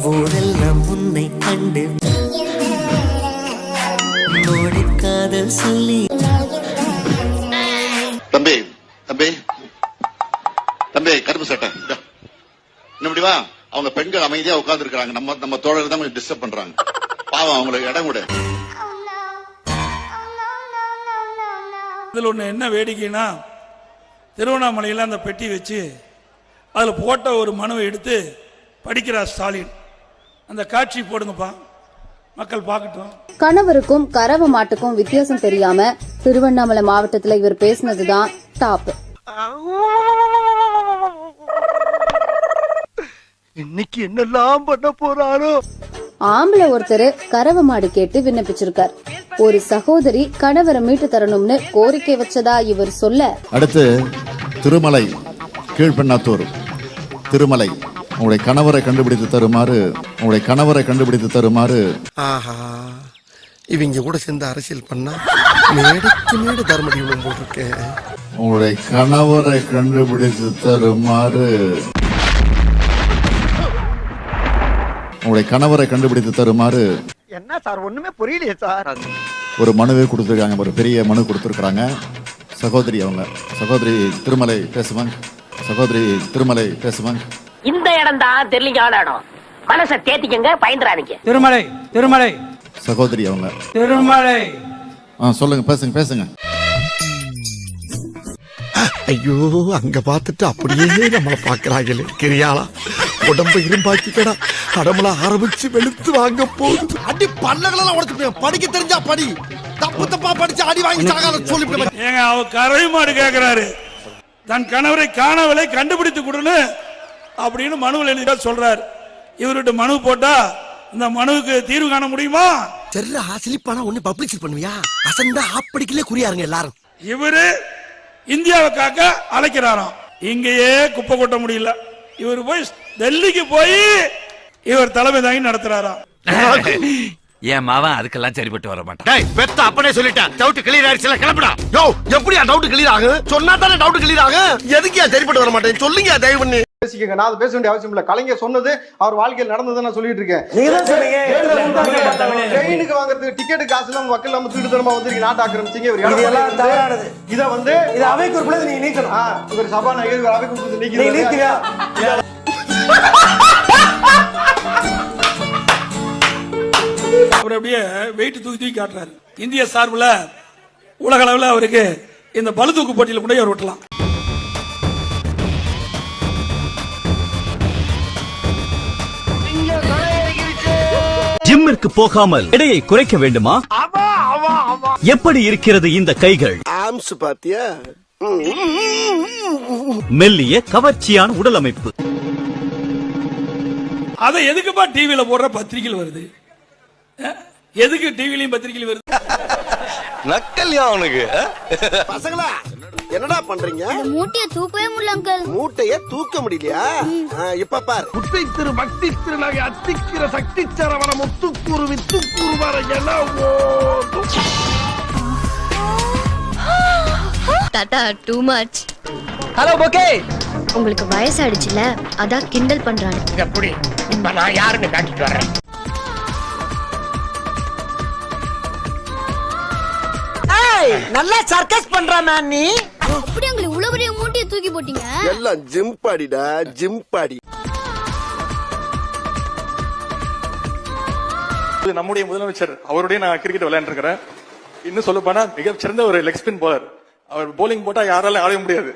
ஊரெல்லாம் உன்னை கண்டு மோடி காதல் சொல்லி. தம்பி தம்பி தம்பி கருப்பு சட்டை இப்படி வா. அவங்க பெண்கள் அமைதியா உட்கார்ந்து இருக்காங்க. நம்ம தோழர்கள் தான் கொஞ்சம் டிஸ்டர்ப் பண்றாங்க. பாவம் அவங்களுக்கு இடம் கூட. இதுல ஒண்ணு என்ன வேடிக்கைன்னா, திருவண்ணாமலையில் அந்த பெட்டி வச்சு அதுல போட்ட ஒரு மனுவை எடுத்து படிக்கிறார் ஸ்டாலின். அந்த காட்சி போடுங்கப்பா, மக்கள் பார்க்கட்டும். கணவருக்கும் கறவை மாட்டுக்கும் வித்தியாசம் தெரியாம திருவண்ணாமலை மாவட்டத்தில் இவர் பேசினதுதான் டாப். இன்னைக்கு என்னெல்லாம் பண்ண போறாரோ. ஆம்பளை ஒருத்தர் கறவை மாடு கேட்டு விண்ணப்பிச்சிருக்கார். ஒரு சகோதரி கணவரை மீட்டு தரணும்னு கோரிக்கை வச்சதா இவர் சொல்ல, அடுத்து திருமலை கீழ்பெண்ணாத்தூர் திருமலை உங்களுடைய கணவரை கண்டுபிடித்து தருமாறு. ஆஹா, இவங்க கூட சேர்ந்து அரசியல் பண்ணா மேடைக்கு மேடை தர்மடி போட்டிருக்கேன். உங்களுடைய கணவரை கண்டுபிடித்து தருமாறு என்ன சார் ஒண்ணுமே புரியலையே சார். ஒரு மனுவே கொடுத்துருக்காங்க. ஒரு பெரிய மனு கொடுத்துருக்காங்க. சகோதரி திருமலை பேசுவாங்க. இந்த இடம் தான் தெரியல இடம். மனசை தேத்திக்கங்க, பயந்துறாதீங்க. திருமலை சகோதரி அவங்க திருமலை. சொல்லுங்க, பேசுங்க. ஐயோ, அங்க பார்த்துட்டு அப்படியே நம்மளை பாக்குறாங்களே. கிரியாளா உடம்ப இரும்பாக்கிக்கடா. அடமல ஆரம்பிச்சு வெளுத்து வாங்க போகுது. அடி பல்லகளெல்லாம் உடைச்சு படிக்க தெரிஞ்சா படி. தப்பா படிச்சு அடி வாங்கி சாகாத சொல்லிவிட்டு. ஏங்க, அவ கறவை மாடு கேட்கிறாரு, தன் கணவரை காணவில்லை கண்டுபிடித்து கொடுன்னு அப்படின்னு மனுவில் எழுதி சொல்றாரு. இவர்கிட்ட மனு போட்டா இந்த மனுவுக்கு தீர்வு காண முடியுமா? சரி, சிலிப்பானா ஒண்ணு பப்ளிஷ் பண்ணுவியா? அசந்தா ஆப்படிக்கலே குறியாருங்க எல்லாரும். இவரு இந்தியாவை காக்க அழைக்கிறாராம். இங்கேயே குப்பை கொட்ட முடியல. இவர் போய் டெல்லிக்கு போய் இவர் தலைமை தாங்கி நடத்துறாராம். என் மாவன் அதுக்கெல்லாம் சரிப்பட்டு வர மாட்டான். பெத்த அப்பனே சொல்லிட்டேன். டவுட் கிளியர் ஆயிடுச்சுல, கிளம்புடா. யோ, எப்படியா டவுட் கிளியர் ஆகும்? சொன்னா தானே டவுட் கிளியர் ஆகும். எதுக்கியா சரிப்பட்டு வர மாட்டேன் சொல்லுங்க தயவு பண்ணி. பேசிக்கங்க. நான் அதை பேச வேண்டிய அவசியம் இல்ல. கலைஞர் சொன்னது அவர் வாழ்க்கையில் நடந்ததை நான் சொல்லிட்டு இருக்கேன். ட்ரெயினுக்கு வாங்குறதுக்கு டிக்கெட் காசு இல்லாம வக்கல் இல்லாம திருட்டுத்தனமா வந்து நாட்டை ஆக்கிரமிச்சீங்க. இதை வந்து அவைக்கு ஒரு பிள்ளை நீங்க நீக்கணும். இவர் சபாநாயகர் அவைக்கு நீக்கிறீங்க. அவர் அப்படியே வெயிட் தூக்கி காட்டுறாரு. இந்திய சார்பில் உலக அளவில் அவருக்கு இந்த பளு தூக்கு போட்டியில் கூட அவர் விட்டலாம். ஜிம்மிற்கு போகாமல் எடையை குறைக்க வேண்டுமா? எப்படி இருக்கிறது இந்த கைகள்? மெல்லிய கவர்ச்சியான உடல் அமைப்பு. அதை எதுக்குப்பா டிவியில போடுற பத்திரிகையில் வருது? எதுக்கு டிவிலையும் பத்திரிகையில் வருது? நக்கல்யா அவனுக்கு. பசங்களா என்னடா பண்றீங்க? மூட்டையை தூக்கவே முடியல அங்கிள். மூட்டைய தூக்க முடியலையா? இப்ப பாரு. குட்டை திரு பக்தி திருநாகி அத்திக்கிற சக்தி சரவண முத்துக்கூறு வித்துக்கூறு வர எல்லாம் டாடா டூ மச். ஹலோ போகே, உங்களுக்கு வயசாயிடுச்சுல, அதான் கிண்டல் பண்றாங்க. எப்படி இப்ப நான் யாருன்னு காட்டிட்டு வரேன். நல்லா சர்க்கஸ் பண்றாமா நீ. அப்படி உங்களுக்கு இவ்வளவு பெரிய மூட்டையை தூக்கி போட்டீங்க? எல்லாம் ஜிம் பாடிடா, ஜிம் பாடி. நம்முடைய முதலமைச்சர் அவருடைய நான் கிரிக்கெட் விளையாண்டு இருக்கிறேன். இன்னும் சொல்ல போனா மிகச்சிறந்த ஒரு லெக் ஸ்பின் போலர். அவர் போலிங் போட்டா யாராலும் ஆட முடியாது.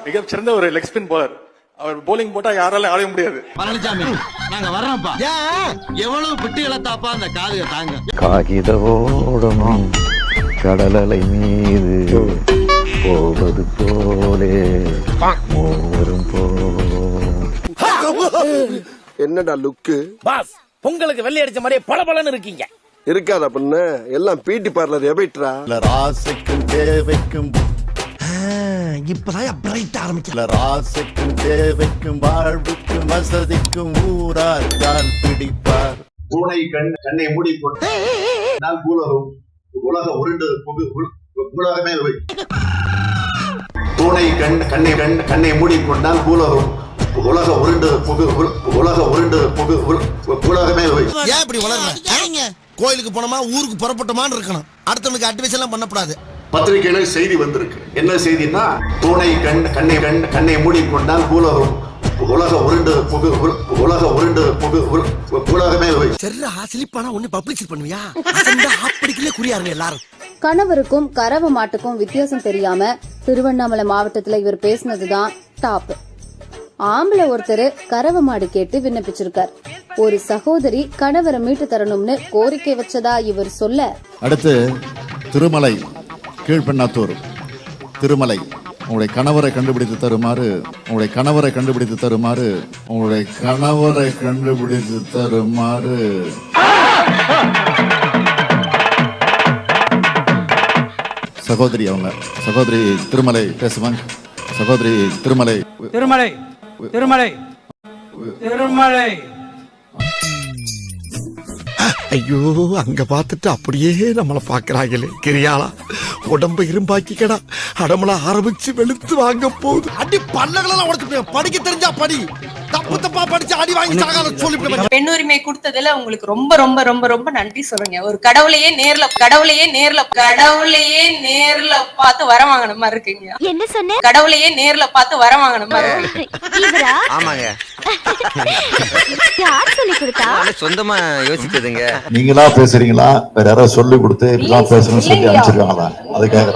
மிகச்சிறந்த ஒரு லெக் ஸ்பின் போலர். அவர் போலிங் போட்டா யாராலும் ஆட முடியாது. பழனிசாமி, நாங்க வர்றோம்ப்பா. எவ்வளவு பிட்டு இழத்தாப்பா அந்த காதுக தாங்க. காகித ஓடணும் கடலலை மீது போவது போலே மூவரும் போ. என்னடா லுக்கு பாஸ், பொங்கலுக்கு வெள்ளை அடிச்ச மாதிரியே பளபளன்னு இருக்கீங்க. இருக்காதா பண்ண எல்லாம் பிடி பார்லர் எபைட்ரா. ராசிக்கும் தேவைக்கும் இப்பதான் பிரைட் ஆரம்பிக்கல. ராசிக்கும் தேவைக்கும் வாழ்வுக்கும் வசதிக்கும் ஊரார் தான் பிடிப்பார். பூனை கண்ணை மூடிக்கொண்டு நான் உலக உருண்டு உலகமே பூனை கண்ணை மூடிக்கொண்டால் உலக உருண்டு உலகமே. ஏன் இப்படி வளர்ற? கோயிலுக்கு போனோமா ஊருக்கு புறப்பட்டோமான்னு இருக்கணும். அடுத்தவனுக்கு அட்வைஸ் எல்லாம் பண்ணக்கூடாது. பத்திரிகையில செய்தி வந்திருக்கு. என்ன செய்தின்னா, பூனை கண்ணை மூடிக்கொண்டால் உலக உருண்டு உலகமே. சரிடா, சிலிப்பானா ஒண்ணு பப்ளிஷ் பண்ணுவியா? அப்படிக்கே குறியாருங்க எல்லாரும். கணவருக்கும் கறவை மாட்டுக்கும் வித்தியாசம் தெரியாம திருவண்ணாமலை மாவட்டத்துல இவர் பேசினதுதான் டாப். ஆம்பளை ஒருத்தர் கறவை மாடு கேட்டு விண்ணப்பிச்சிருக்கார். ஒரு சகோதரி கணவரை மீட்டு தரணும்னு கோரிக்கை வச்சதா இவர் சொல்ல, அடுத்து திருமலை கீழ்பெண்ணாத்தூர் திருமலை உங்களுடைய கணவரை கண்டுபிடித்து தருமாறு சகோதரி திருமலை பேசுவாங்க. சகோதரி திருமலை. ஐயோ, அங்க பார்த்துட்டு அப்படியே நம்மள பாக்குறாங்களே கிரியாளா. உடம்ப இரும்பாக்கிக்கடா, அடமள ஆரம்பிச்சு வெளுத்து வாங்க போகுது. அடி பல்லகளெல்லாம் உடைச்சு படிக்க தெரிஞ்சா படி, தப்பு தப்பா படிச்சு அடி வாங்கி சாகாத சொல்லி. பெண்ணுரிமை கொடுத்ததுல உங்களுக்கு ரொம்ப ரொம்ப ரொம்ப ரொம்ப நன்றி சொல்லுங்க. ஒரு கடவுளையே நேர்ல பார்த்து வர வாங்கின மாதிரி இருக்கீங்க. என்ன சொன்ன? கடவுளையே நேர்ல பார்த்து வர வாங்கின மாதிரி இருக்கு. ஆமாங்க, யார் சொல்லி கொடுத்தா? சொந்தமா யோசிச்சதுங்க. நீங்களா பேசுறீங்களா, வேற யாராவது சொல்லி கொடுத்து இப்படிதான் பேசணும்னு சொல்லி அனுப்பிச்சிருக்காங்களா? அதுக்காக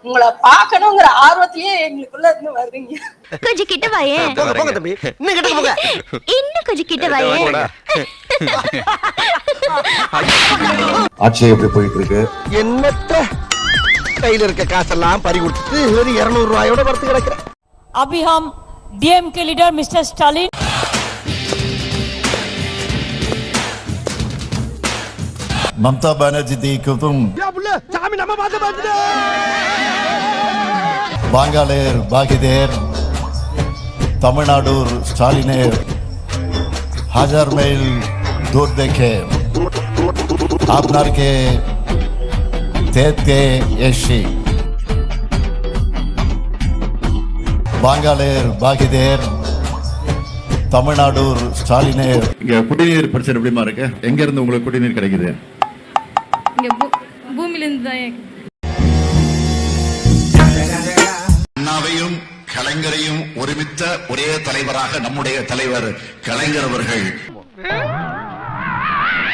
உங்களை பாக்கணுங்கிற ஆர்வத்திலேயே எங்களுக்குள்ள இருந்து வர்றீங்க. கொஞ்சம் கிட்ட வாயே. போங்க தம்பி, இன்னும் கிட்ட போங்க. இன்னும் கொஞ்சம் கிட்ட வாயே. ஆட்சி எப்படி போயிட்டு இருக்கு? என்னத்த கையில இருக்க காசெல்லாம் பறி கொடுத்துட்டு 200 ரூபாயோட வரத்து கிடக்குற. अभी हम DMK leader mister Stalin Mamata Banerjee दी को तुम बांगालेर बागीदेर तमिलनाडु स्टालिनेर हजार मील दूर देखे आपनार के तेत के यशी बांगालेर बागीदेर தமிழ்நாடு ஸ்டாலினேர். இங்க குடிநீர் பிரச்சனை எப்படிமா இருக்கு? எங்க இருந்து உங்களுக்கு குடிநீர் கிடைக்குது? அண்ணாவையும் கலைஞரையும் ஒருமித்த ஒரே தலைவராக நம்முடைய தலைவர் கலைஞர் அவர்கள்.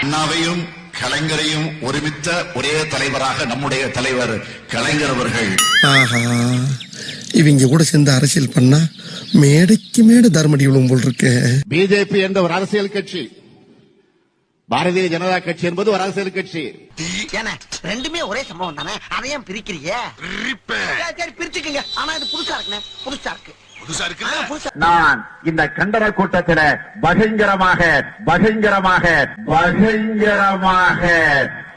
அண்ணாவையும் கலைஞரையும் ஒருமித்த ஒரே தலைவராக நம்முடைய தலைவர் கலைஞர் அவர்கள். இவங்க கூட சேர்ந்து அரசியல் பண்ணா மேடைக்கு மேடை தர்மடி விழும் போல் இருக்கு. பிஜேபி என்ற ஒரு அரசியல் கட்சி, பாரதிய ஜனதா கட்சி என்பது ஒரு அரசியல் கட்சி. ரெண்டுமே ஒரே சம்பவம் தானே, அதையும் பிரிக்கிறீங்க? சரி பிரிச்சுக்கீங்க. ஆனா இது புதுசா இருக்கு. நான் இந்த கண்டன கூட்டத்தில் பகிரங்கமாக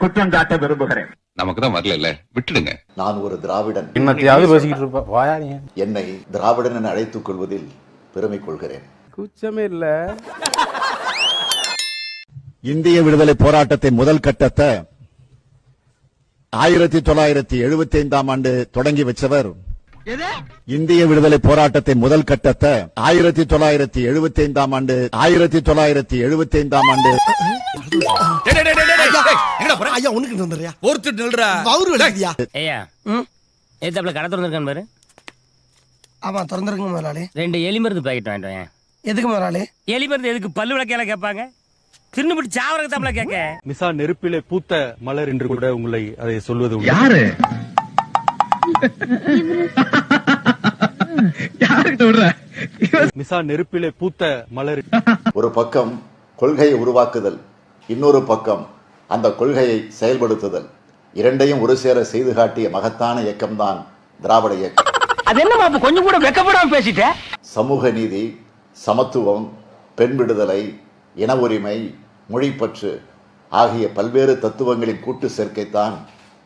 குற்றம் சாட்ட விரும்புகிறேன். நமக்கு தான் வரல, விட்டுடுங்க. நான் ஒரு திராவிடன். என்னத்தையாவது பேசிக்கிட்டு இருப்பா. என்னை திராவிடன் என அழைத்துக் கொள்வதில் பெருமை கொள்கிறேன். கூச்சமே இல்ல. இந்திய விடுதலை போராட்டத்தை முதல் கட்டத்தை 1975ஆம் ஆண்டு தொடங்கி வச்சவர். இந்திய விடுதலை போராட்டத்தை முதல் கட்டத்தை 1975ஆம் ஆண்டு ஐயா ஒண்ணுக்கு வந்துறியா? ஒருத்தர் நில்றா. ஐயா ஏத்தாப்ல கடை திறந்திருக்கான் பாரு. ஆமா திறந்திருக்குங்க முதலாளி. 2 எலி மருந்து பாக்கெட் வாங்கிட்டு வாங்க. எதுக்கு முதலாளி? எலி மருந்து எதுக்கு? பல்லு விளக்கையில கேட்பாங்க. திருநுபிட்டு சாவரக்கு தாப்ல கேட்க. மிசா நெருப்பிலே பூத்த மலர் என்று கூட உங்களை அதை சொல்வது யாரு? மிசா நெருப்பிலே பூத்த மலர். ஒரு பக்கம் கொள்கையை உருவாக்குதல், இன்னொரு பக்கம் அந்த கொள்கையை செயல்படுத்துதல், இரண்டையும் ஒரு சேர செய்து காட்டிய மகத்தான இயக்கம்தான் திராவிட இயக்கம். அது என்ன கொஞ்சம் கூட வெக்கப்படாம பேசிட்ட? சமூக நீதி, சமத்துவம், பெண் விடுதலை, இன உரிமை, மொழிப்பற்று ஆகிய பல்வேறு தத்துவங்களின் கூட்டு சேர்க்கைத்தான்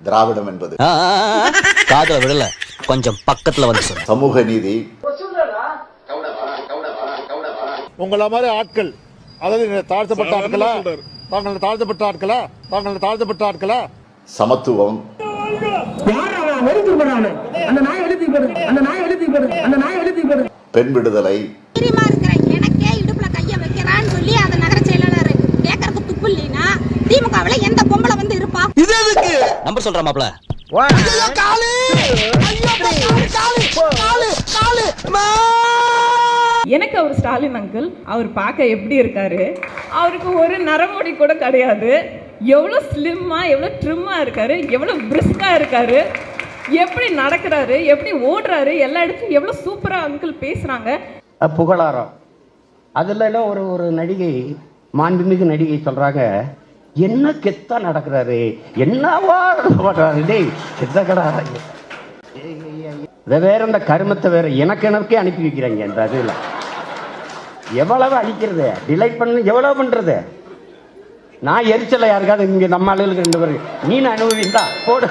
திராவிடம் என்பது. காதுல விடல, கொஞ்சம் பக்கத்துல வந்து சொல்லு. சமூக நீதி, உங்கள மாதிரி ஆட்கள், அதாவது தாழ்த்தப்பட்ட ஆட்களா, தாங்கள் தாழ்த்தப்பட்ட ஆட்களா, தாங்கள் தாழ்த்தப்பட்ட ஆட்களா, சமத்துவம், பெண் விடுதலை, எனக்கே இடுப்புல கைய வைக்கிறான்னு சொல்லி அந்த நகர செயலாளர் கேட்கறதுக்கு துப்பு இல்லைன்னா திமுகவுல எந்த பொம்பளை வந்து இருப்பா? இது எதுக்கு நம்பர் சொல்ற மாப்ள. எனக்கு அவர் ஸ்டாலின் அங்கிள், அவர் பார்க்க எப்படி இருக்காரு? அவருக்கு ஒரு நரமுடி கூட கிடையாது. எவ்வளவு ஸ்லிம்மா, எவ்வளவு ட்ரிம்மா இருக்காரு, எவ்வளவு பிரிஸ்கா இருக்காரு, எப்படி நடக்கிறாரு, எப்படி ஓடுறாரு, எல்லா இடத்துலயும் எவ்வளவு சூப்பரா அங்கிள் பேசுறாங்க. புகழாரம். அதுல ஒரு நடிகை, மாண்புமிகு நடிகை சொல்றாங்க, என்ன கெத்தா நடக்கிறாரு, என்னவா ஓடுறாரு, டேய் கெத்தக்கடா. இதை வேற இந்த கருமத்தை வேற எனக்கே அனுப்பி வைக்கிறாங்க. இந்த அதுல எவ்வளவு அழிக்கிறது, டிலைட் பண்ணு, எவ்வளவு பண்றது. நான் எரிச்சல யாருக்காவது இங்க நம்ம ஆளுகளுக்கு 2 பேருக்கு நீ அனுபவிந்தா போடு.